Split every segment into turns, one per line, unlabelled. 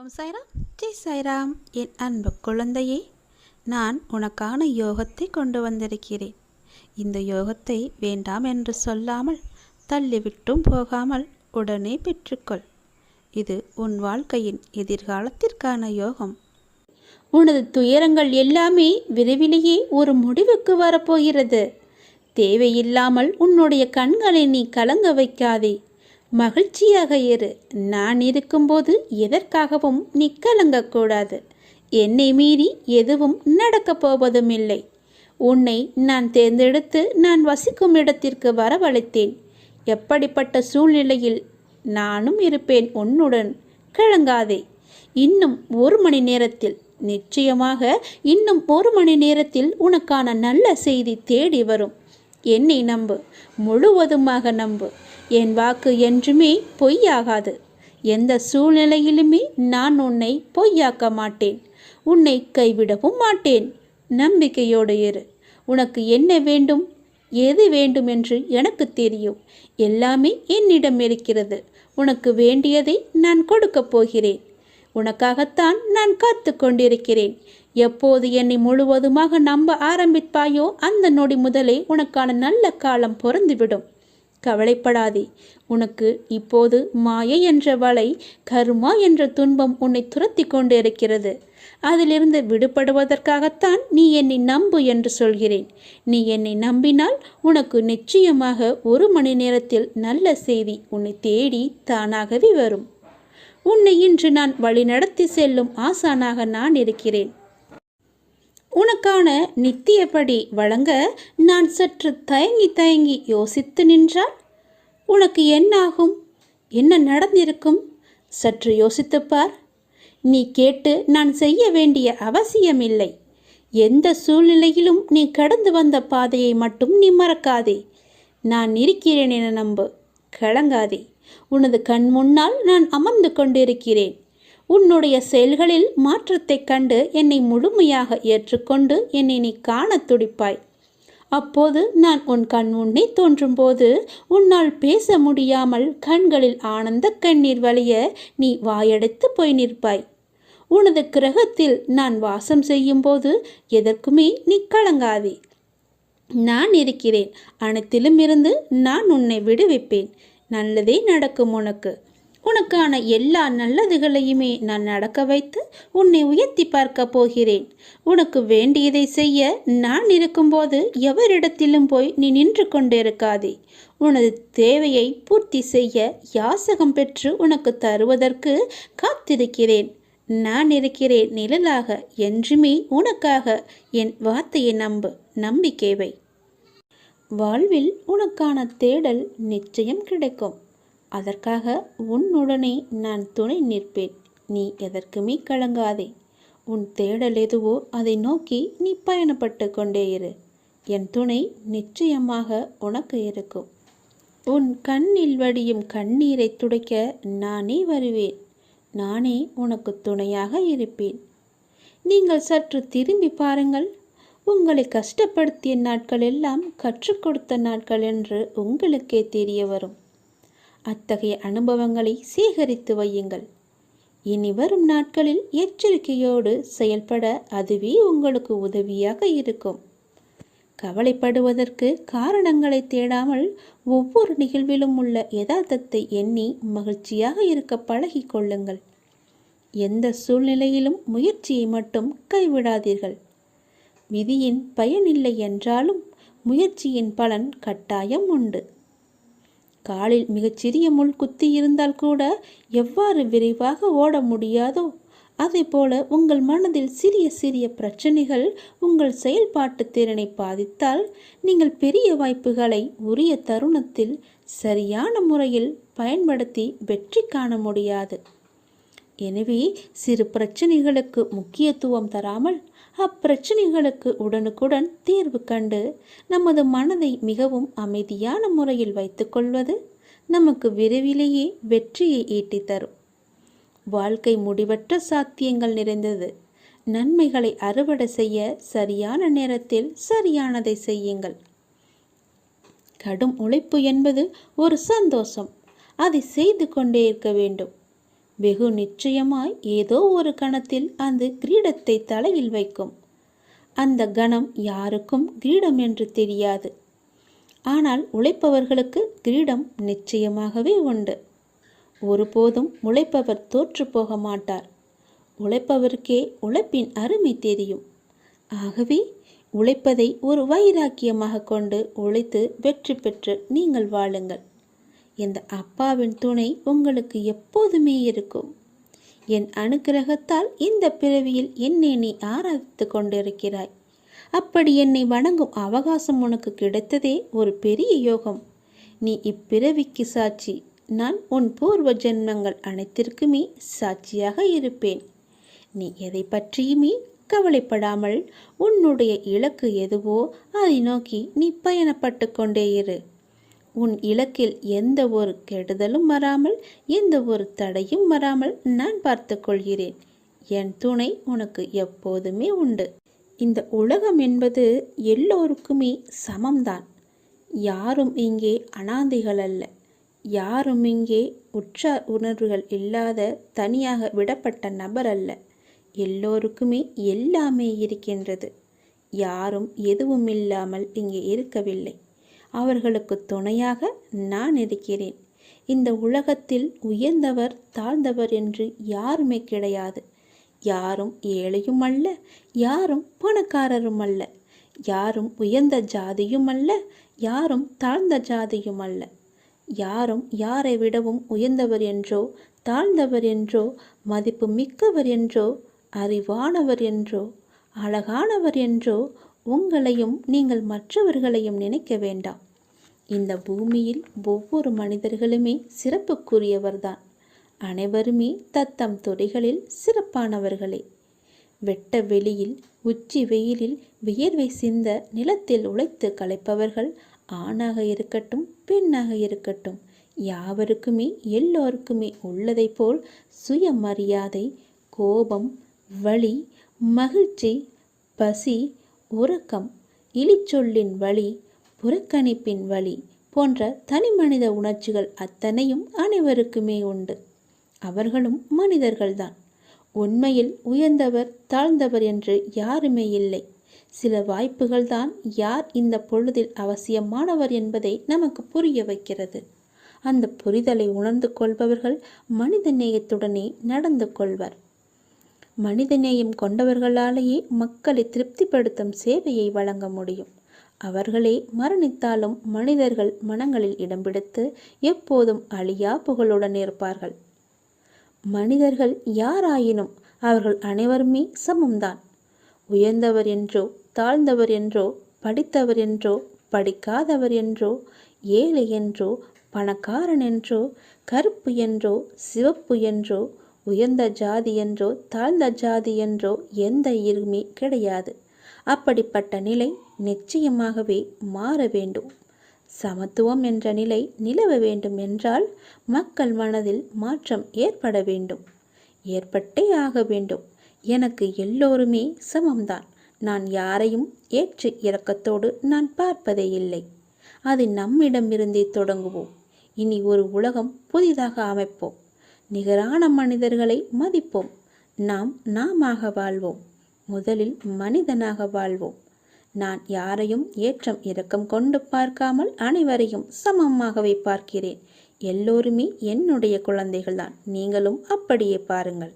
ஓம் சாய்ராம், ஜெய் சாய்ராம். என் அன்பு குழந்தையே, நான் உனக்கான யோகத்தை கொண்டு வந்திருக்கிறேன். இந்த யோகத்தை வேண்டாம் என்று சொல்லாமல், தள்ளிவிட்டும் போகாமல் உடனே பெற்றுக்கொள். இது உன் வாழ்க்கையின் எதிர்காலத்திற்கான யோகம். உனது துயரங்கள் எல்லாமே விரைவிலேயே ஒரு முடிவுக்கு வரப்போகிறது. தேவையில்லாமல் உன்னுடைய கண்களை நீ கலங்க வைக்காதே. மகிழ்ச்சியாக இரு. நான் இருக்கும்போது எதற்காகவும் நீ கலங்கக்கூடாது. என்னை மீறி எதுவும் நடக்கப் போவதும் இல்லை. உன்னை நான் தேர்ந்தெடுத்து நான் வசிக்கும் இடத்திற்கு வரவழைத்தேன். எப்படிப்பட்ட சூழ்நிலையில் நானும் இருப்பேன் உன்னுடன். கலங்காதே. இன்னும் 1 மணி நேரத்தில், நிச்சயமாக இன்னும் 1 மணி நேரத்தில் உனக்கான நல்ல செய்தி தேடி வரும். என்னை நம்பு, முழுவதுமாக நம்பு. என் வாக்கு என்றுமே பொய்யாகாது. எந்த சூழ்நிலையிலுமே நான் உன்னை பொய்யாக்க மாட்டேன். உன்னை கைவிடவும் மாட்டேன். நம்பிக்கையோடு இரு. உனக்கு என்ன வேண்டும், எது வேண்டும் என்று எனக்கு தெரியும். எல்லாமே என்னிடம் இருக்கிறது. உனக்கு வேண்டியதை நான் கொடுக்கப் போகிறேன். உனக்காகத்தான் நான் காத்து கொண்டிருக்கிறேன். எப்போது என்னை முழுவதுமாக நம்ப ஆரம்பிப்பாயோ அந்த நொடி முதலே உனக்கான நல்ல காலம் பொருந்துவிடும். கவலைப்படாதே. உனக்கு இப்போது மாயை என்ற வலை, கர்மா என்ற துன்பம் உன்னை துரத்தி கொண்டு இருக்கிறது. அதிலிருந்து விடுபடுவதற்காகத்தான் நீ என்னை நம்பு என்று சொல்கிறேன். நீ என்னை நம்பினால் உனக்கு நிச்சயமாக 1 மணி நேரத்தில் நல்ல செய்தி உன்னை தேடி தானாகவே வரும். உன்னை இன்று நான் வழிநடத்தி செல்லும் ஆசானாக நான் இருக்கிறேன். உனக்கான நித்தியப்படி வழங்க நான் சற்று தயங்கி யோசித்து நின்றால் உனக்கு என்னாகும், என்ன நடந்திருக்கும்? சற்று யோசித்துப்பார். நீ கேட்டு நான் செய்ய வேண்டிய அவசியமில்லை. எந்த சூழ்நிலையிலும் நீ கடந்து வந்த பாதையை மட்டும் நீ மறக்காதே. நான் இருக்கிறேன் என நம்பு. கலங்காதே. உனது கண் முன்னால் நான் அமர்ந்து கொண்டிருக்கிறேன். உன்னுடைய செயல்களில் மாற்றத்தை கண்டு என்னை முழுமையாக ஏற்றுக்கொண்டு என்னை நீ காண துடிப்பாய். அப்போது நான் உன் கண் முன்னே தோன்றும்போது உன்னால் பேச முடியாமல் கண்களில் ஆனந்த கண்ணீர் வழிய நீ வாயடைத்து போய் நிற்பாய். உனது கிரகத்தில் நான் வாசம் செய்யும் போது எதற்குமே நீ கலங்காதே. நான் இருக்கிறேன். அனைத்திலும் இருந்து நான் உன்னை விடுவிப்பேன். நல்லதே நடக்கும். உனக்கான எல்லா நல்லதுகளையுமே நான் நடக்க வைத்து உன்னை உயர்த்தி பார்க்க போகிறேன். உனக்கு வேண்டியதை செய்ய நான் இருக்கும்போது எவரிடத்திலும் போய் நீ நின்று கொண்டிருக்காதே. உனது தேவையை பூர்த்தி செய்ய யாசகம் பெற்று உனக்கு தருவதற்கு காத்திருக்கிறேன். நான் இருக்கிறேன் நிழலாக. என்றுமே உனக்காக. என் வார்த்தையை நம்பு. நம்பிக்கை வை. வாழ்வில் உனக்கான தேடல் நிச்சயம் கிடைக்கும். அதற்காக உன்னுடனே நான் துணை நிற்பேன். நீ எதற்குமே கலங்காதே. உன் தேடல் எதுவோ அதை நோக்கி நீ பயணப்பட்டு கொண்டே இரு. என் துணை நிச்சயமாக உனக்கு இருக்கும். உன் கண்ணில் வடியும் கண்ணீரை துடைக்க நானே வருவேன். நானே உனக்கு துணையாக இருப்பேன். நீங்கள் சற்று திரும்பி பாருங்கள். உங்களை கஷ்டப்படுத்திய நாட்கள் எல்லாம் கற்றுக் கொடுத்த நாட்கள் என்று உங்களுக்கே தெரிய வரும். அத்தகைய அனுபவங்களை சேகரித்து வையுங்கள். இனி வரும் நாட்களில் எச்சரிக்கையோடு செயல்பட அதுவே உங்களுக்கு உதவியாக இருக்கும். கவலைப்படுவதற்கு காரணங்களை தேடாமல் ஒவ்வொரு நிகழ்விலும் உள்ள யதார்த்தத்தை எண்ணி மகிழ்ச்சியாக இருக்க பழகி கொள்ளுங்கள். எந்த சூழ்நிலையிலும் முயற்சியை மட்டும் கைவிடாதீர்கள். விதியின் பயனில்லை என்றாலும் முயற்சியின் பலன் கட்டாயம் உண்டு. காலில் மிகச்சிறிய முள் குத்தி இருந்தால் கூட எவ்வாறு விரைவாக ஓட முடியாதோ அதே போல உங்கள் மனதில் சிறிய சிறிய பிரச்சனைகள் உங்கள் செயல்பாட்டு திறனை பாதித்தால் நீங்கள் பெரிய வாய்ப்புகளை உரிய தருணத்தில் சரியான முறையில் பயன்படுத்தி வெற்றி காண முடியாது. எனவே சிறு பிரச்சனைகளுக்கு முக்கியத்துவம் தராமல் அப்பிரச்சனைகளுக்கு உடனுக்குடன் தீர்வு கண்டு நமது மனதை மிகவும் அமைதியான முறையில் வைத்துக்கொள்வது நமக்கு விரைவிலேயே வெற்றியை ஈட்டித் தரும். வாழ்க்கை முடிவற்ற சாத்தியங்கள் நிறைந்தது. நன்மைகளை அறுவடை செய்ய சரியான நேரத்தில் சரியானதை செய்யுங்கள். கடும் உழைப்பு என்பது ஒரு சந்தோஷம். அதை செய்து கொண்டே இருக்க வேண்டும். வெகு நிச்சயமாய் ஏதோ ஒரு கணத்தில் அந்த கிரீடத்தை தலையில் வைக்கும். அந்த கணம் யாருக்கும் கிரீடம் என்று தெரியாது. ஆனால் உழைப்பவர்களுக்கு கிரீடம் நிச்சயமாகவே உண்டு. ஒருபோதும் உழைப்பவர் தோற்று போக மாட்டார். உழைப்பவருக்கே உழைப்பின் அருமை தெரியும். ஆகவே உழைப்பதை ஒரு வைராக்கியமாக கொண்டு உழைத்து வெற்றி பெற்று நீங்கள் வாழுங்கள். இந்த அப்பாவின் துணை உங்களுக்கு எப்போதுமே இருக்கும். என் அனுக்கிரகத்தால் இந்த பிறவியில் என்னை நீ ஆராதித்து கொண்டிருக்கிறாய். அப்படி என்னை வணங்கும் அவகாசம் உனக்கு கிடைத்ததே ஒரு பெரிய யோகம். நீ இப்பிறவிக்கு சாட்சி. நான் உன் பூர்வ ஜென்மங்கள் அனைத்திற்குமே சாட்சியாக இருப்பேன். நீ எதை பற்றியுமே கவலைப்படாமல் உன்னுடைய இலக்கு எதுவோ அதை நோக்கி நீ பயணப்பட்டு கொண்டே இரு. உன் இலக்கில் எந்த ஒரு கெடுதலும் வராமல், எந்த ஒரு தடையும் வராமல் நான் பார்த்து கொள்கிறேன். என் துணை உனக்கு எப்போதுமே உண்டு. இந்த உலகம் என்பது எல்லோருக்குமே சமம்தான். யாரும் இங்கே அனாதைகள் அல்ல. யாரும் இங்கே உற்றார் உணர்வுகள் இல்லாத தனியாக விடப்பட்ட நபர் அல்ல. எல்லோருக்குமே எல்லாமே இருக்கின்றது. யாரும் எதுவும் இல்லாமல் இங்கே இருக்கவில்லை. அவர்களுக்கு துணையாக நான் இருக்கிறேன். இந்த உலகத்தில் உயர்ந்தவர் தாழ்ந்தவர் என்று யாருமே கிடையாது. யாரும் ஏழையும் அல்ல, யாரும் பணக்காரரும் அல்ல. யாரும் உயர்ந்த ஜாதியும் அல்ல, யாரும் தாழ்ந்த ஜாதியும் அல்ல. யாரும் யாரை விடவும் உயர்ந்தவர் என்றோ தாழ்ந்தவர் என்றோ மதிப்பு மிக்கவர் என்றோ அறிவானவர் என்றோ அழகானவர் என்றோ உங்களையும் நீங்கள் மற்றவர்களையும் நினைக்க வேண்டாம். இந்த பூமியில் ஒவ்வொரு மனிதர்களுமே சிறப்புக்குரியவர்தான். அனைவருமே தத்தம் துறைகளில் சிறப்பானவர்களே. வெட்ட வெளியில் உச்சி வெயிலில் வியர்வை சிந்த நிலத்தில் உழைத்து களைப்பவர்கள் ஆணாக இருக்கட்டும் பெண்ணாக இருக்கட்டும், யாவருக்குமே எல்லோருக்குமே உள்ளதை போல் சுயமரியாதை, கோபம், வலி, மகிழ்ச்சி, பசி, உறக்கம், இழிச்சொல்லின் வலி, புறக்கணிப்பின் வலி போன்ற தனி மனித உணர்ச்சிகள் அத்தனையும் அனைவருக்குமே உண்டு. அவர்களும் மனிதர்கள்தான். உண்மையில் உயர்ந்தவர் தாழ்ந்தவர் என்று யாருமே இல்லை. சில வாய்ப்புகள்தான் யார் இந்த பொழுதில் அவசியமானவர் என்பதை நமக்கு புரிய வைக்கிறது. அந்த புரிதலை உணர்ந்து கொள்பவர்கள் மனித நேயத்துடனே நடந்து கொள்வர். மனிதநேயம் கொண்டவர்களாலேயே மக்களை திருப்திப்படுத்தும் சேவையை வழங்க முடியும். அவர்களே மரணித்தாலும் மனிதர்கள் மனங்களில் இடம் பிடித்து எப்போதும் அழியா புகழுடன் இருப்பார்கள். மனிதர்கள் யாராயினும் அவர்கள் அனைவருமே சமம்தான். உயர்ந்தவர் என்றோ தாழ்ந்தவர் என்றோ படித்தவர் என்றோ படிக்காதவர் என்றோ ஏழை என்றோ பணக்காரன் என்றோ கருப்பு என்றோ சிவப்பு என்றோ உயர்ந்த ஜாதி என்றோ தாழ்ந்த ஜாதி என்றோ எந்த இருமே கிடையாது. அப்படிப்பட்ட நிலை நிச்சயமாகவே மாற வேண்டும். சமத்துவம் என்ற நிலை நிலவ வேண்டும் என்றால் மக்கள் மனதில் மாற்றம் ஏற்பட வேண்டும். ஏற்பட்டே ஆக வேண்டும். எனக்கு எல்லோருமே சமம்தான். நான் யாரையும் ஏற்று இரக்கத்தோடு நான் பார்ப்பதே இல்லை. அது நம்மிடமிருந்தே தொடங்குவோம். இனி ஒரு உலகம் புதிதாக அமைப்போம். நிகரான மனிதர்களை மதிப்போம். நாமாக வாழ்வோம். முதலில் மனிதனாக வாழ்வோம். நான் யாரையும் ஏற்றம் இரக்கம் கொண்டு பார்க்காமல் அனைவரையும் சமமாகவே பார்க்கிறேன். எல்லோருமே என்னுடைய குழந்தைகள்தான். நீங்களும் அப்படியே பாருங்கள்.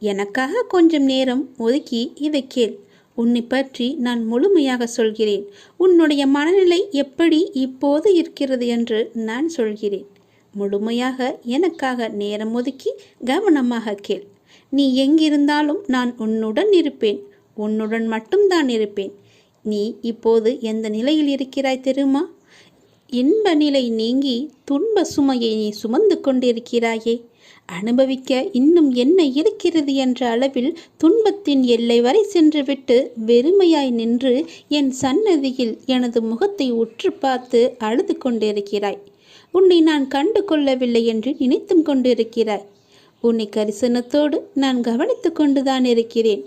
எனக்காக கொஞ்சம் நேரம் ஒதுக்கி இதை கேள். உன்னை பற்றி நான் முழுமையாக சொல்கிறேன். உன்னுடைய மனநிலை எப்படி இப்போது இருக்கிறது என்று நான் சொல்கிறேன். முழுமையாக எனக்காக நேரம் ஒதுக்கி கவனமாக கேள். நீ எங்கிருந்தாலும் நான் உன்னுடன் இருப்பேன். உன்னுடன் மட்டும்தான் இருப்பேன். நீ இப்போது எந்த நிலையில் இருக்கிறாய் தெரியுமா? இன்ப நிலை நீங்கி துன்ப சுமையை நீ சுமந்து கொண்டிருக்கிறாயே. அனுபவிக்க இன்னும் என்ன இருக்கிறது என்ற அளவில் துன்பத்தின் எல்லை வரை சென்றுவிட்டு வெறுமையாய் நின்று என் சன்னதியில் எனது முகத்தை உற்று பார்த்து அழுது கொண்டிருக்கிறாய். உன்னை நான் கண்டு கொள்ளவில்லை என்று நினைத்தும் கொண்டிருக்கிறாய். உன்னை கரிசனத்தோடு நான் கவனித்து கொண்டுதான் இருக்கிறேன்.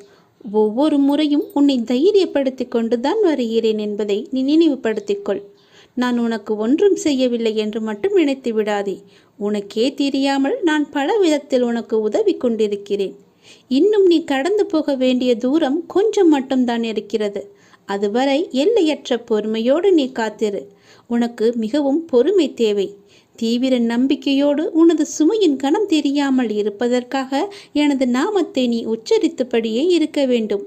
ஒவ்வொரு முறையும் உன்னை தைரியப்படுத்தி கொண்டுதான் வருகிறேன் என்பதை நீ நினைவுபடுத்திக்கொள். நான் உனக்கு ஒன்றும் செய்யவில்லை என்று மட்டும் நினைத்து விடாதே. உனக்கே தெரியாமல் நான் பல விதத்தில் உனக்கு உதவி கொண்டிருக்கிறேன். இன்னும் நீ கடந்து போக வேண்டிய தூரம் கொஞ்சம் மட்டும்தான் இருக்கிறது. அதுவரை எல்லையற்ற பொறுமையோடு நீ காத்திரு. உனக்கு மிகவும் பொறுமை தேவை. தீவிர நம்பிக்கையோடு உனது சுமையின் கணம் தெரியாமல் இருப்பதற்காக எனது நாமத்தை நீ உச்சரித்தபடியே இருக்க வேண்டும்.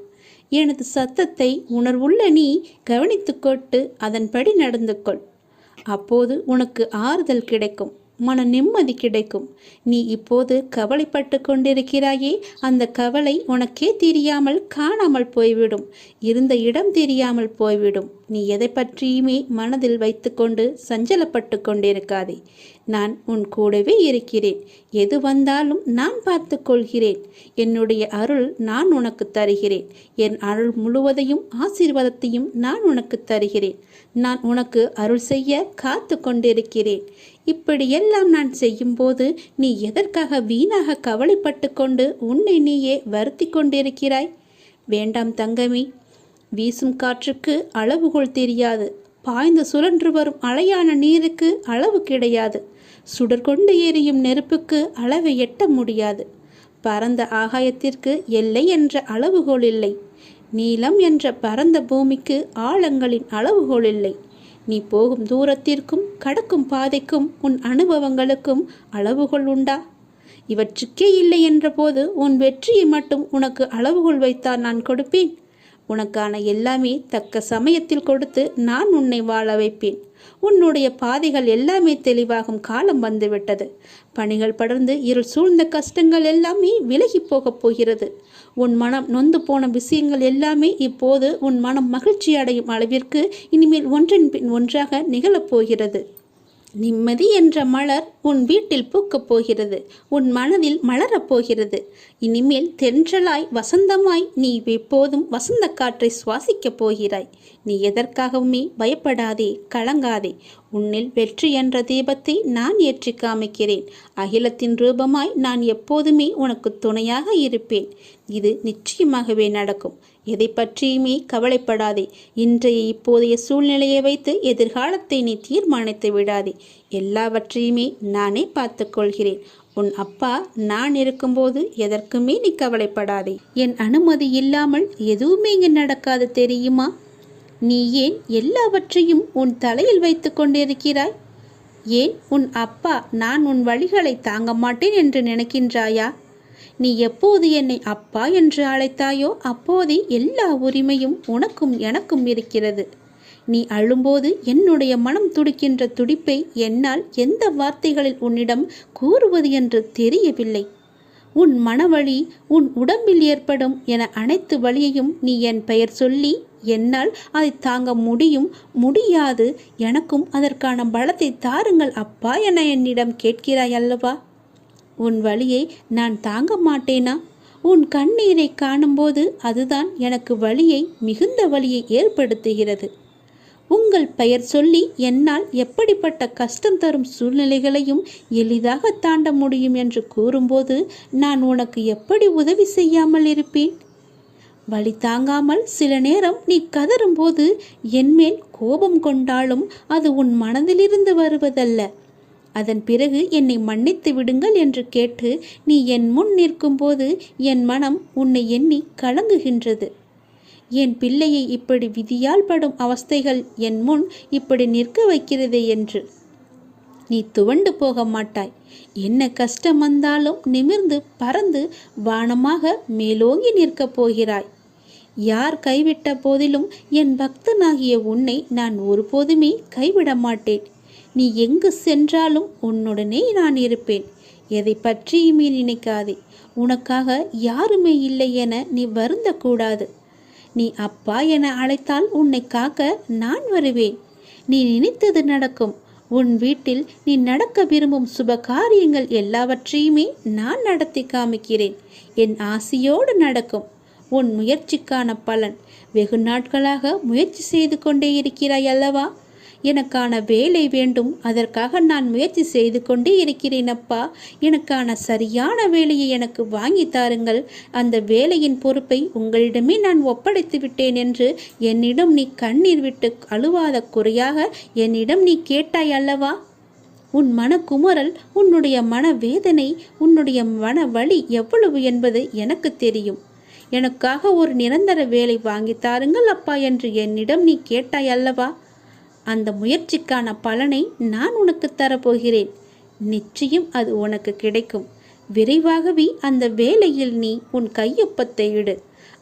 எனது சத்தத்தை உணர்வுள்ள நீ கவனித்துக்கொண்டு அதன்படி நடந்து கொள். அப்போது உனக்கு ஆறுதல் கிடைக்கும், மன நிம்மதி கிடைக்கும். நீ இப்போது கவலைப்பட்டு கொண்டிருக்கிறாயே, அந்த கவலை உனக்கே தெரியாமல் காணாமல் போய்விடும். இருந்த இடம் தெரியாமல் போய்விடும். நீ எதை பற்றியுமே மனதில் வைத்துக்கொண்டு சஞ்சலப்பட்டு கொண்டிருக்காதே. நான் உன் கூடவே இருக்கிறேன். எது வந்தாலும் நான் பார்த்து கொள்கிறேன். என்னுடைய அருள் நான் உனக்கு தருகிறேன். என் அருள் முழுவதையும் ஆசீர்வாதத்தையும் நான் உனக்கு தருகிறேன். நான் உனக்கு அருள் செய்ய காத்து கொண்டிருக்கிறேன். இப்படியெல்லாம் நான் செய்யும்போது நீ எதற்காக வீணாக கவலைப்பட்டு கொண்டு உன்னை நீயே வருத்தி கொண்டிருக்கிறாய்? வேண்டாம் தங்கமே. வீசும் காற்றுக்கு அளவுகோல் தெரியாது. பாய்ந்து சுழன்று வரும் அலையான நீருக்கு அளவு கிடையாது. சுடர்கொண்டு எரியும் நெருப்புக்கு அளவை எட்ட முடியாது. பரந்த ஆகாயத்திற்கு எல்லை என்ற அளவுகோல் இல்லை. நீளம் என்ற பரந்த பூமிக்கு ஆழங்களின் அளவுகோல் இல்லை. நீ போகும் தூரத்திற்கும் கடக்கும் பாதைக்கும் உன் அனுபவங்களுக்கும் அளவுகோல் உண்டா? இவற்றுக்கே இல்லை என்றபோது உன் வெற்றியை மட்டும் உனக்கு அளவுகோல் வைத்தால் நான் கொடுப்பேன். உனக்கான எல்லாமே தக்க சமயத்தில் கொடுத்து நான் உன்னை வாழ வைப்பேன். உன்னுடைய பாதைகள் எல்லாமே தெளிவாகும் காலம் வந்துவிட்டது. பணிகள் படர்ந்து இருள் சூழ்ந்த கஷ்டங்கள் எல்லாமே விலகி போகப் போகிறது. உன் மனம் நொந்து போன விஷயங்கள் எல்லாமே இப்போது உன் மனம் மகிழ்ச்சி அடையும் அளவிற்கு இனிமேல் ஒன்றின் பின் ஒன்றாக நிகழப்போகிறது. நிம்மதி என்ற மலர் உன் வீட்டில் பூக்கப் போகிறது. உன் மனதில் மலரப் போகிறது. இனிமேல் தென்றலாய் வசந்தமாய் நீ எப்போதும் வசந்த காற்றை சுவாசிக்கப் போகிறாய். நீ எதற்காகவுமே பயப்படாதே, கலங்காதே. உன்னில் வெற்றி என்ற தீபத்தை நான் ஏற்றி காமிக்கிறேன். அகிலத்தின் ரூபமாய் நான் எப்போதுமே உனக்கு துணையாக இருப்பேன். இது நிச்சயமாகவே நடக்கும். எதை பற்றியுமே கவலைப்படாதே. இன்றைய இப்போதைய சூழ்நிலையை வைத்து எதிர்காலத்தை நீ தீர்மானித்து விடாதே. எல்லாவற்றையுமே நானே பார்த்து கொள்கிறேன். உன் அப்பா நான் இருக்கும்போது எதற்குமே நீ கவலைப்படாதே. என் அனுமதி இல்லாமல் எதுவுமே இங்கு நடக்காது தெரியுமா? நீ ஏன் எல்லாவற்றையும் உன் தலையில் வைத்து கொண்டிருக்கிறாய்? ஏன் உன் அப்பா நான் உன் வழிகளை தாங்க மாட்டேன் என்று நினைக்கின்றாயா? நீ எப்போது என்னை அப்பா என்று அழைத்தாயோ அப்போதே எல்லா உரிமையும் உனக்கும் எனக்கும் இருக்கிறது. நீ அழும்போது என்னுடைய மனம் துடிக்கின்ற துடிப்பை என்னால் எந்த வார்த்தைகளில் உன்னிடம் கூறுவது என்று தெரியவில்லை. உன் மனவழி, உன் உடம்பில் ஏற்படும் என அனைத்து வழியையும் நீ என் பெயர் சொல்லி என்னால் அதை தாங்க முடியாது, எனக்கும் அதற்கான பலத்தை தாருங்கள் அப்பா என என்னிடம் கேட்கிறாய் அல்லவா? உன் வலியை நான் தாங்க மாட்டேனா? உன் கண்ணீரை காணும்போது அதுதான் எனக்கு வலியை, மிகுந்த வலியை ஏற்படுத்துகிறது. உங்கள் பெயர் சொல்லி என்னால் எப்படிப்பட்ட கஷ்டம் தரும் சூழ்நிலைகளையும் எளிதாக தாண்ட முடியும் என்று கூறும்போது நான் உனக்கு எப்படி உதவி செய்யாமல் இருப்பேன்? வலி தாங்காமல் சில நேரம் நீ கதறும்போது என்மேல் கோபம் கொண்டாலும் அது உன் மனதிலிருந்து வருவதல்ல. அதன் பிறகு என்னை மன்னித்து விடுங்கள் என்று கேட்டு நீ என் முன் நிற்கும்போது என் மனம் உன்னை எண்ணி கலங்குகின்றது. என் பிள்ளையை இப்படி விதியால் படும் அவஸ்தைகள் என் முன் இப்படி நிற்க வைக்கிறதே என்று. நீ துவண்டு போக மாட்டாய். என்ன கஷ்டம் வந்தாலும் நிமிர்ந்து பறந்து வானமாக மேலோங்கி நிற்கப் போகிறாய். யார் கைவிட்ட போதிலும் என் பக்தனாகிய உன்னை நான் ஒருபோதுமே கைவிட மாட்டேன். நீ எங்கு சென்றாலும் உன்னுடனே நான் இருப்பேன். எதை பற்றியுமே நினைக்காதே. உனக்காக யாருமே இல்லை என நீ வருந்தக்கூடாது. நீ அப்பா என அழைத்தால் உன்னை காக்க நான் வருவேன். நீ நினைத்தது நடக்கும். உன் வீட்டில் நீ நடக்க விரும்பும் சுப காரியங்கள் எல்லாவற்றையுமே நான் நடத்தி காமிக்கிறேன். என் ஆசையோடு நடக்கும். உன் முயற்சிக்கான பலன். வெகு நாட்களாக முயற்சி செய்து கொண்டே இருக்கிறாய் அல்லவா? எனக்கான வேலை வேண்டும், அதற்காக நான் முயற்சி செய்து கொண்டே இருக்கிறேன் அப்பா. எனக்கான சரியான வேலையை எனக்கு வாங்கி தாருங்கள். அந்த வேலையின் பொறுப்பை உங்களிடமே நான் ஒப்படைத்து விட்டேன் என்று என்னிடம் நீ கண்ணீர் விட்டு அழுவாத குறையாக என்னிடம் நீ கேட்டாய் அல்லவா? உன் மனக்குமுறல், உன்னுடைய மனவேதனை, உன்னுடைய மன வலி எவ்வளவு என்பது எனக்கு தெரியும். எனக்காக ஒரு நிரந்தர வேலை வாங்கி தாருங்கள் அப்பா என்று என்னிடம் நீ கேட்டாய் அல்லவா? அந்த முயற்சிக்கான பலனை நான் உனக்கு தரப்போகிறேன். நிச்சயம் அது உனக்கு கிடைக்கும். விரைவாகவே அந்த வேலையில் நீ உன் கையொப்பத்தை இடு.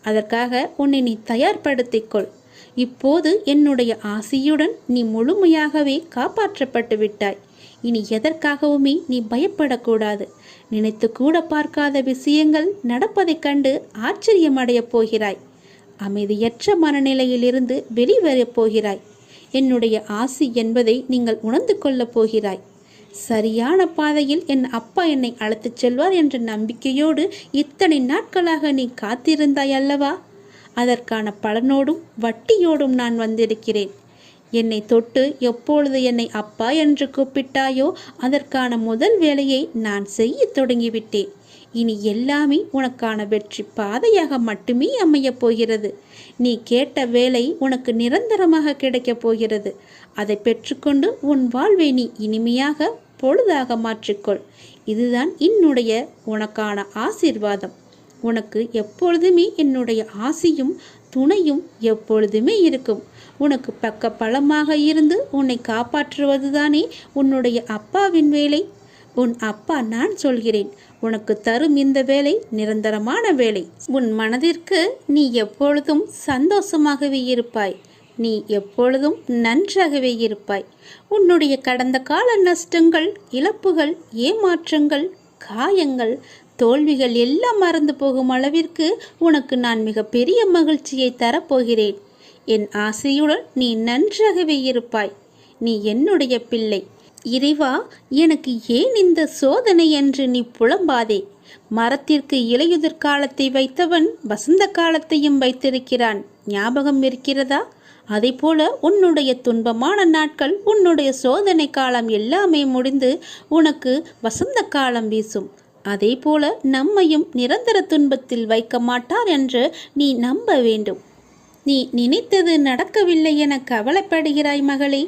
அதற்காக உன்னை நீ தயார்படுத்திக்கொள். இப்போது என்னுடைய ஆசியுடன் நீ முழுமையாகவே காப்பாற்றப்பட்டு விட்டாய். இனி எதற்காகவுமே நீ பயப்படக்கூடாது. நினைத்து கூட பார்க்காத விஷயங்கள் நடப்பதைக் கண்டு ஆச்சரியமடையப் போகிறாய். அமைதியற்ற மனநிலையிலிருந்து வெளிவரப் போகிறாய். என்னுடைய ஆசி என்பதை நீங்கள் உணர்ந்து கொள்ளப் போகிறாய். சரியான பாதையில் என் அப்பா என்னை அழைத்துச் செல்வார் என்ற நம்பிக்கையோடு இத்தனை நாட்களாக நீ காத்திருந்தாய் அல்லவா? அதற்கான பலனோடும் வட்டியோடும் நான் வந்திருக்கிறேன். என்னை தொட்டு எப்பொழுது என்னை அப்பா என்று கூப்பிட்டாயோ அதற்கான முதல் வேலையை நான் செய்ய தொடங்கிவிட்டேன். இனி எல்லாமே உனக்கான வெற்றி பாதையாக மட்டுமே அமையப் போகிறது. நீ கேட்ட வேலை உனக்கு நிரந்தரமாக கிடைக்கப் போகிறது. அதை பெற்றுக்கொண்டு உன் வாழ்வை நீ இனிமையாக பொழுதாக மாற்றிக்கொள். இதுதான் என்னுடைய உனக்கான ஆசீர்வாதம். உனக்கு எப்பொழுதுமே என்னுடைய ஆசியும் துணையும் எப்பொழுதுமே இருக்கும். உனக்கு பக்க பலமாக இருந்து உன்னை காப்பாற்றுவதுதானே உன்னுடைய அப்பாவின் வேலை. உன் அப்பா நான் சொல்கிறேன். உனக்கு தரும் இந்த வேலை நிரந்தரமான வேலை. உன் மனதிற்கு நீ எப்பொழுதும் சந்தோஷமாகவே இருப்பாய். நீ எப்பொழுதும் நன்றாகவே இருப்பாய். உன்னுடைய கடந்த கால நஷ்டங்கள், இழப்புகள், ஏமாற்றங்கள், காயங்கள், தோல்விகள் எல்லாம் மறந்து போகும் அளவிற்கு உனக்கு நான் மிக பெரிய மகிழ்ச்சியை தரப்போகிறேன். என் ஆசையுடன் நீ நன்றாகவே இருப்பாய். நீ என்னுடைய பிள்ளை. இறைவா, எனக்கு ஏன் இந்த சோதனை என்று நீ புலம்பாதே. மரத்திற்கு இலையுதிர் காலத்தை வைத்தவன் வசந்த காலத்தையும் வைத்திருக்கிறான். ஞாபகம் இருக்கிறதா? அதேபோல உன்னுடைய துன்பமான நாட்கள், உன்னுடைய சோதனை காலம் எல்லாமே முடிந்து உனக்கு வசந்த காலம் வீசும். அதே போல நம்மையும் நிரந்தர துன்பத்தில் வைக்க மாட்டார் என்று நீ நம்ப வேண்டும். நீ நினைத்தது நடக்கவில்லை என கவலைப்படுகிறாய் மகளே.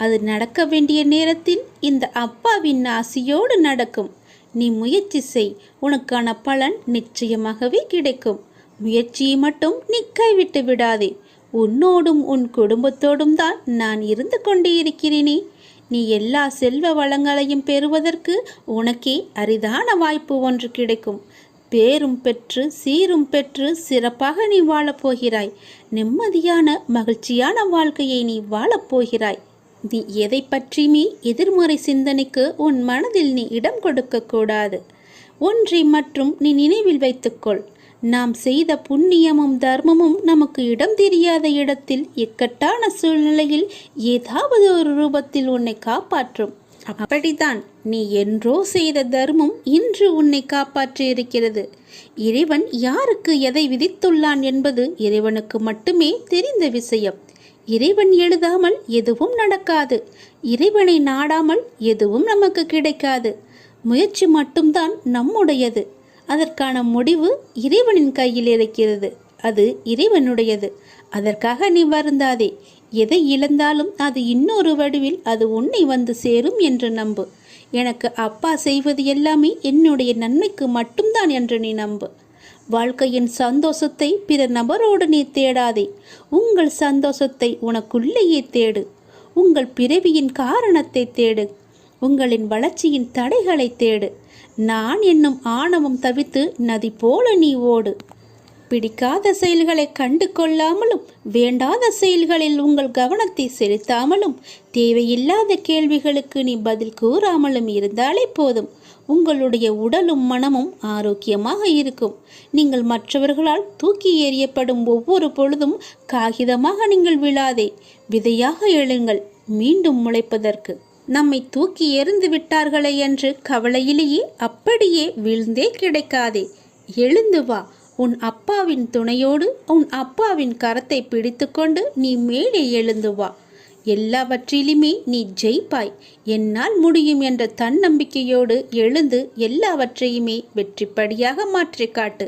அது நடக்க வேண்டிய நேரத்தில் இந்த அப்பாவின் ஆசியோடு நடக்கும். நீ முயற்சி செய். உனக்கான பலன் நிச்சயமாகவே கிடைக்கும். முயற்சியை மட்டும் நீ கைவிட்டு விடாதே. உன்னோடும் உன் குடும்பத்தோடும் தான் நான் இருந்து கொண்டே இருக்கிறேனே. நீ எல்லா செல்வ வளங்களையும் பெறுவதற்கு உனக்கே அரிதான வாய்ப்பு ஒன்று கிடைக்கும். பேரும் பெற்று சீரும் பெற்று சிறப்பாக நீ வாழப்போகிறாய். நிம்மதியான மகிழ்ச்சியான வாழ்க்கையை நீ வாழப்போகிறாய். நீ எதை பற்றியுமே எதிர்மறை சிந்தனைக்கு உன் மனதில் நீ இடம் கொடுக்க கூடாது. ஒன்றை மற்றும் நீ நினைவில் வைத்துக்கொள். நாம் செய்த புண்ணியமும் தர்மமும் நமக்கு இடம் தெரியாத இடத்தில் இக்கட்டான சூழ்நிலையில் ஏதாவது ஒரு ரூபத்தில் உன்னை காப்பாற்றும். அப்படித்தான் நீ என்றோ செய்த தர்மம் இன்று உன்னை காப்பாற்றி இருக்கிறது. இறைவன் யாருக்கு எதை விதித்துள்ளான் என்பது இறைவனுக்கு மட்டுமே தெரிந்த விஷயம். இறைவன் எழுதாமல் எதுவும் நடக்காது. இறைவனை நாடாமல் எதுவும் நமக்கு கிடைக்காது. முயற்சி மட்டும்தான் நம்முடையது. அதற்கான முடிவு இறைவனின் கையில் இருக்கிறது. அது இறைவனுடையது. அதற்காக நீ வருந்தாதே. எதை இழந்தாலும் அது இன்னொரு வடிவில் அது உன்னை வந்து சேரும் என்று நம்பு. எனக்கு அப்பா செய்வது எல்லாமே என்னுடைய நன்மைக்கு மட்டும்தான் என்று நீ நம்பு. வாழ்க்கையின் சந்தோஷத்தை பிற நபரோடு நீ தேடாதே. உங்கள் சந்தோஷத்தை உனக்குள்ளேயே தேடு. உங்கள் பிறவியின் காரணத்தை தேடு. உங்களின் வளர்ச்சியின் தடைகளை தேடு. நான் என்னும் ஆணவம் தவித்து நதி போல நீ ஓடு. பிடிக்காத செயல்களை கண்டு கொள்ளாமலும் வேண்டாத செயல்களில் உங்கள் கவனத்தை செலுத்தாமலும் தேவையில்லாத கேள்விகளுக்கு நீ பதில் கூறாமலும் இருந்தாலே போதும். உங்களுடைய உடலும் மனமும் ஆரோக்கியமாக இருக்கும். நீங்கள் மற்றவர்களால் தூக்கி எறியப்படும் ஒவ்வொரு பொழுதும் காகிதமாக நீங்கள் விழாதே. விதையாக எழுங்கள், மீண்டும் முளைப்பதற்கு. நம்மை தூக்கி எறிந்து விட்டார்களே என்று கவலையிலேயே அப்படியே வீழ்ந்தே கிடைக்காதே. எழுந்து வா. உன் அப்பாவின் துணையோடு உன் அப்பாவின் கரத்தை பிடித்துக்கொண்டு நீ மேலே எழுந்து வா. எல்லாவற்றிலுமே நீ ஜெயிப்பாய். என்னால் முடியும் என்ற தன்னம்பிக்கையோடு எழுந்து எல்லாவற்றையுமே வெற்றிப்படியாக மாற்றி காட்டு.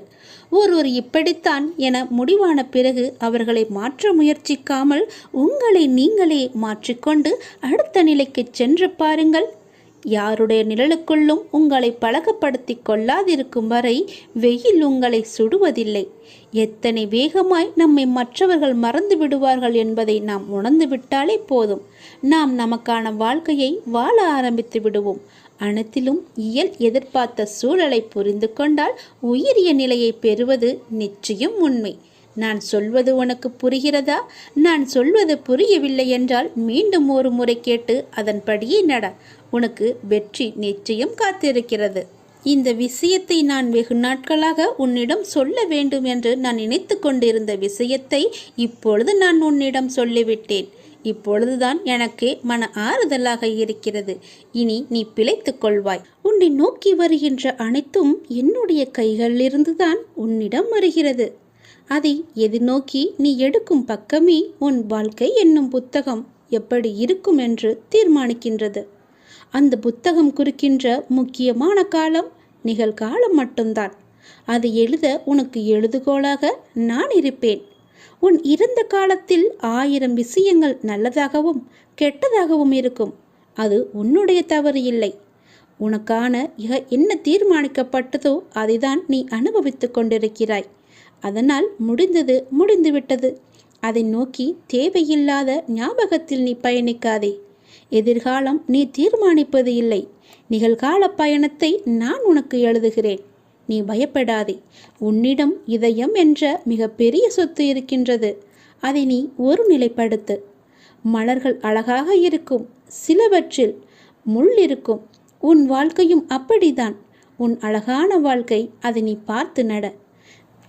ஒருவர் இப்படித்தான் என முடிவான பிறகு அவர்களை மாற்ற முயற்சிக்காமல் உங்களை நீங்களே மாற்றிக்கொண்டு அடுத்த நிலைக்கு சென்று பாருங்கள். யாருடைய நிழலுக்குள்ளும் உங்களை பழக்கப்படுத்தி கொள்ளாதிருக்கும் வரை வெயில் உங்களை சுடுவதில்லை. எத்தனை வேகமாய் நம்மை மற்றவர்கள் மறந்து விடுவார்கள் என்பதை நாம் உணர்ந்து விட்டாலே போதும். நாம் நமக்கான வாழ்க்கையை வாழ ஆரம்பித்து விடுவோம். அனைத்திலும் இயல் எதிர்பார்த்த சூழலை புரிந்து கொண்டால் உயரிய நிலையை பெறுவது நிச்சயம் உண்மை. நான் சொல்வது உனக்கு புரிகிறதா? நான் சொல்வது புரியவில்லை என்றால் மீண்டும் ஒரு முறை கேட்டு அதன்படியே நட. உனக்கு வெற்றி நிச்சயம் காத்திருக்கிறது. இந்த விஷயத்தை நான் வெகு நாட்களாக உன்னிடம் சொல்ல வேண்டும் என்று நான் நினைத்து கொண்டிருந்த விஷயத்தை இப்பொழுது நான் உன்னிடம் சொல்லிவிட்டேன். இப்பொழுதுதான் எனக்கே மன ஆறுதலாக இருக்கிறது. இனி நீ பிழைத்துக் கொள்வாய். உன்னை நோக்கி வருகின்ற அனைத்தும் என்னுடைய கைகளிலிருந்துதான் உன்னிடம் வருகிறது. அதை எதிர்நோக்கி நீ எடுக்கும் பக்கமே உன் வாழ்க்கை என்னும் புத்தகம் எப்படி இருக்கும் என்று தீர்மானிக்கின்றது. அந்த புத்தகம் குறிக்கின்ற முக்கியமான காலம் நிகழ்காலம் மட்டும்தான். அதை எழுத உனக்கு எழுதுகோலாக நான் இருப்பேன். உன் இறந்த காலத்தில் 1000 விஷயங்கள் நல்லதாகவும் கெட்டதாகவும் இருக்கும். அது உன்னுடைய தவறு இல்லை. உனக்கான என்ன தீர்மானிக்கப்பட்டதோ அதைதான் நீ அனுபவித்து கொண்டிருக்கிறாய். அதனால் முடிந்தது முடிந்துவிட்டது. அதை நோக்கி தேவையில்லாத ஞாபகத்தில் நீ பயணிக்காதே. எதிர்காலம் நீ தீர்மானிப்பது இல்லை. நிகழ்கால பயணத்தை நான் உனக்கு எழுதுகிறேன். நீ பயப்படாதே. உன்னிடம் இதயம் என்ற மிக பெரிய சொத்து இருக்கின்றது. அதை நீ ஒரு நிலைப்படுத்து. மலர்கள் அழகாக இருக்கும், சிலவற்றில் முள் இருக்கும். உன் வாழ்க்கையும் அப்படித்தான். உன் அழகான வாழ்க்கை. அதை நீ பார்த்து நட.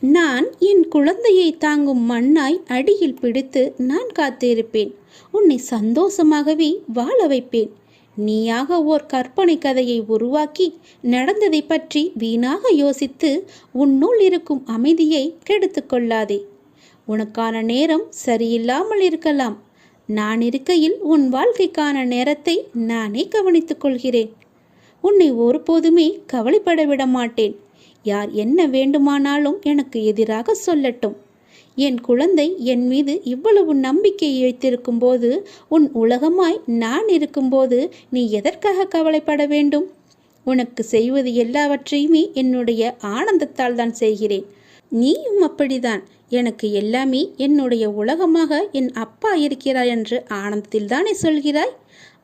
நான் என் குழந்தையை தாங்கும் மண்ணாய் அடியில் பிடித்து நான் காத்திருப்பேன். உன்னை சந்தோஷமாகவே வாழ வைப்பேன். நீயாக ஓர் கற்பனை கதையை உருவாக்கி நடந்ததை பற்றி வீணாக யோசித்து உன்னுள் இருக்கும் அமைதியை கெடுத்து கொள்ளாதே. உனக்கான நேரம் சரியில்லாமல் இருக்கலாம். நான் இருக்கையில் உன் வாழ்க்கைக்கான நேரத்தை நானே கவனித்துக் கொள்கிறேன். உன்னை ஒருபோதுமே கவலைப்பட விட மாட்டேன். யார் என்ன வேண்டுமானாலும் எனக்கு எதிராக சொல்லட்டும். என் குழந்தை என் மீது இவ்வளவு நம்பிக்கையை வைத்திருக்கும் போது, உன் உலகமாய் நான் இருக்கும்போது நீ எதற்காக கவலைப்பட வேண்டும்? உனக்கு செய்வது எல்லாவற்றையுமே என்னுடைய ஆனந்தத்தால் தான் செய்கிறேன். நீயும் அப்படிதான். எனக்கு எல்லாமே என்னுடைய உலகமாக என் அப்பா இருக்கிறாய் என்று ஆனந்தத்தில் தானே சொல்கிறாய்.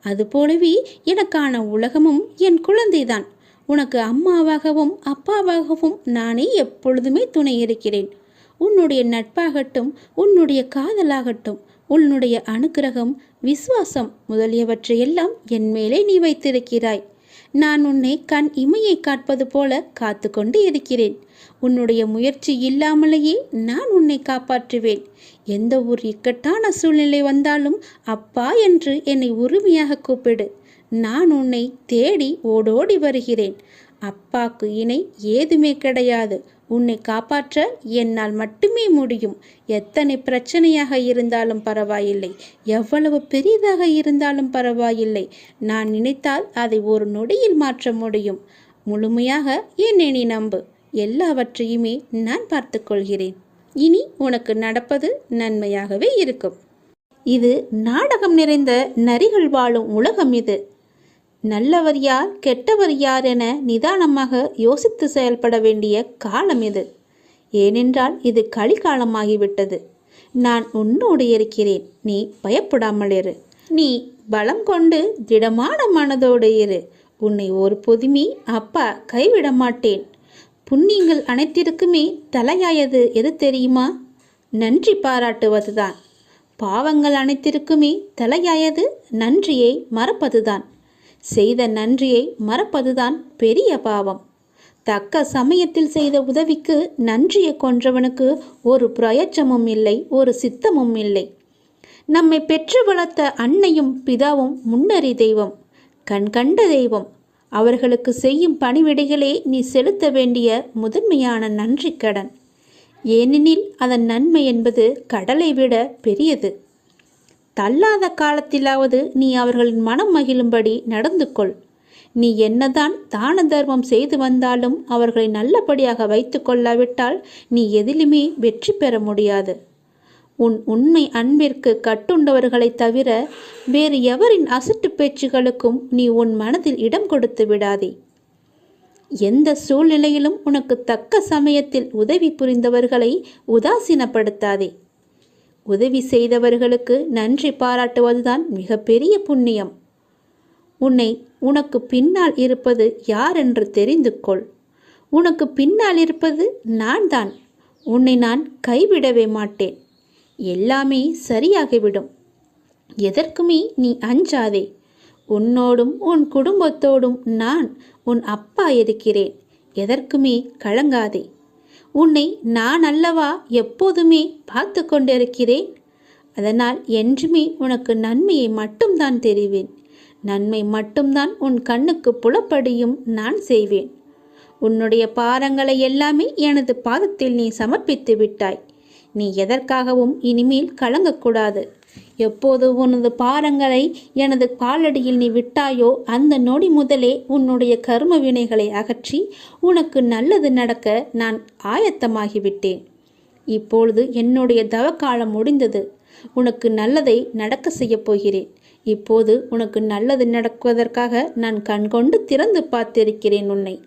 அதுபோலவே எனக்கான உலகமும் என் குழந்தைதான். உனக்கு அம்மாவாகவும் அப்பாவாகவும் நானே எப்பொழுதுமே துணை இருக்கிறேன். உன்னுடைய நட்பாகட்டும், உன்னுடைய காதலாகட்டும், உன்னுடைய அனுக்கிரகம், விசுவாசம் முதலியவற்றையெல்லாம் என் மேலே நீ வைத்திருக்கிறாய். நான் உன்னை கண் இமையை காட்பது போல காத்து கொண்டு இருக்கிறேன். உன்னுடைய முயற்சி இல்லாமலேயே நான் உன்னை காப்பாற்றுவேன். எந்த ஒரு இக்கட்டான சூழ்நிலை வந்தாலும் அப்பா என்று என்னை உரிமையாக கூப்பிடு. நான் உன்னை தேடி ஓடோடி வருகிறேன். அப்பாக்கு இணை ஏதுமே கிடையாது. உன்னை காப்பாற்ற என்னால் மட்டுமே முடியும். எத்தனை பிரச்சனையாக இருந்தாலும் பரவாயில்லை, எவ்வளவு பெரியதாக இருந்தாலும் பரவாயில்லை. நான் நினைத்தால் அதை ஒரு நொடியில் மாற்ற முடியும். முழுமையாக என்னை நீ நம்பு. எல்லாவற்றையுமே நான் பார்த்து கொள்கிறேன். இனி உனக்கு நடப்பது நன்மையாகவே இருக்கும். இது நாடகம் நிறைந்த நரிகள் வாழும் உலகம். இது நல்லவர் யார் கெட்டவர் யார் என நிதானமாக யோசித்து செயல்பட வேண்டிய காலம் இது. ஏனென்றால் இது கலிகாலமாகிவிட்டது. நான் உன்னோடு இருக்கிறேன். நீ பயப்படாமல் இரு. நீ பலம் கொண்டு திடமான மனதோடு இரு. உன்னை ஒரு பொதுமி அப்பா கைவிட மாட்டேன். புண்ணியங்கள் அனைத்திற்குமே தலையாயது எது தெரியுமா? நன்றி பாராட்டுவதுதான். பாவங்கள் அனைத்திற்குமே தலையாயது நன்றியை மறப்பதுதான். செய்த நன்றியை மறப்பதுதான் பெரிய பாவம். தக்க சமயத்தில் செய்த உதவிக்கு நன்றியை கொன்றவனுக்கு ஒரு பிரயோஜனமும் இல்லை, ஒரு சித்தமும் இல்லை. நம்மை பெற்று வளர்த்த அன்னையும் பிதாவும் முன்னறி தெய்வம், கண்கண்ட தெய்வம். அவர்களுக்கு செய்யும் பணிவிடைகளே நீ செலுத்த வேண்டிய முதன்மையான நன்றி கடன். ஏனெனில் அதன் நன்மை என்பது கடலை விட பெரியது. தள்ளாத காலத்திலாவது நீ அவர்களின் மனம் மகிழும்படி நடந்து கொள். நீ என்னதான் தான தர்மம் செய்து வந்தாலும் அவர்களை நல்லபடியாக வைத்து கொள்ளாவிட்டால் நீ எதிலுமே வெற்றி பெற முடியாது. உன் உண்மை அன்பிற்கு கட்டுண்டவர்களைத் தவிர வேறு எவரின் அசட்டு பேச்சுகளுக்கும் நீ உன் மனதில் இடம் கொடுத்து விடாதே. எந்த சூழ்நிலையிலும் உனக்கு தக்க சமயத்தில் உதவி புரிந்தவர்களை உதாசீனப்படுத்தாதே. உதவி செய்தவர்களுக்கு நன்றி பாராட்டுவதுதான் மிகப்பெரிய புண்ணியம். உனக்கு பின்னால் இருப்பது யார் என்று தெரிந்து கொள். உனக்கு பின்னால் இருப்பது நான் தான். உன்னை நான் கைவிடவே மாட்டேன். எல்லாமே சரியாகிவிடும். எதற்குமே நீ அஞ்சாதே. உன்னோடும் உன் குடும்பத்தோடும் நான் உன் அப்பா இருக்கிறேன். எதற்குமே கலங்காதே. உன்னை நான் அல்லவா எப்போதுமே பார்த்து கொண்டிருக்கிறேன். அதனால் என்றுமே உனக்கு நன்மையை மட்டும்தான் தெரிவேன். நன்மை மட்டும்தான் உன் கண்ணுக்கு புலப்படியும் நான் செய்வேன். உன்னுடைய பாரங்களை எல்லாமே எனது பாதத்தில் நீ சமர்ப்பித்து விட்டாய். நீ எதற்காகவும் இனிமேல் கலங்கக்கூடாது. எப்போது உனது பாரங்களை எனது காலடியில் நீ விட்டாயோ அந்த நொடி முதலே உன்னுடைய கர்ம வினைகளை அகற்றி உனக்கு நல்லது நடக்க நான் ஆயத்தமாகிவிட்டேன். இப்பொழுது என்னுடைய தவக்காலம் முடிந்தது. உனக்கு நல்லதை நடக்க செய்யப் போகிறேன். இப்போது உனக்கு நல்லது நடக்குவதற்காக நான் கண்கொண்டு திறந்து பார்த்திருக்கிறேன் உன்னை.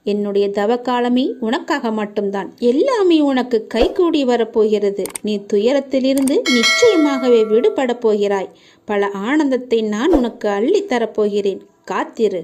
என்னுடைய தவக்காலமே உனக்காக மட்டும்தான். எல்லாமே உனக்கு கைகூடி வரப்போகிறது. நீ துயரத்திலிருந்து நிச்சயமாகவே விடுபடப் போகிறாய். பல ஆனந்தத்தை நான் உனக்கு அள்ளித்தரப்போகிறேன். காத்திரு.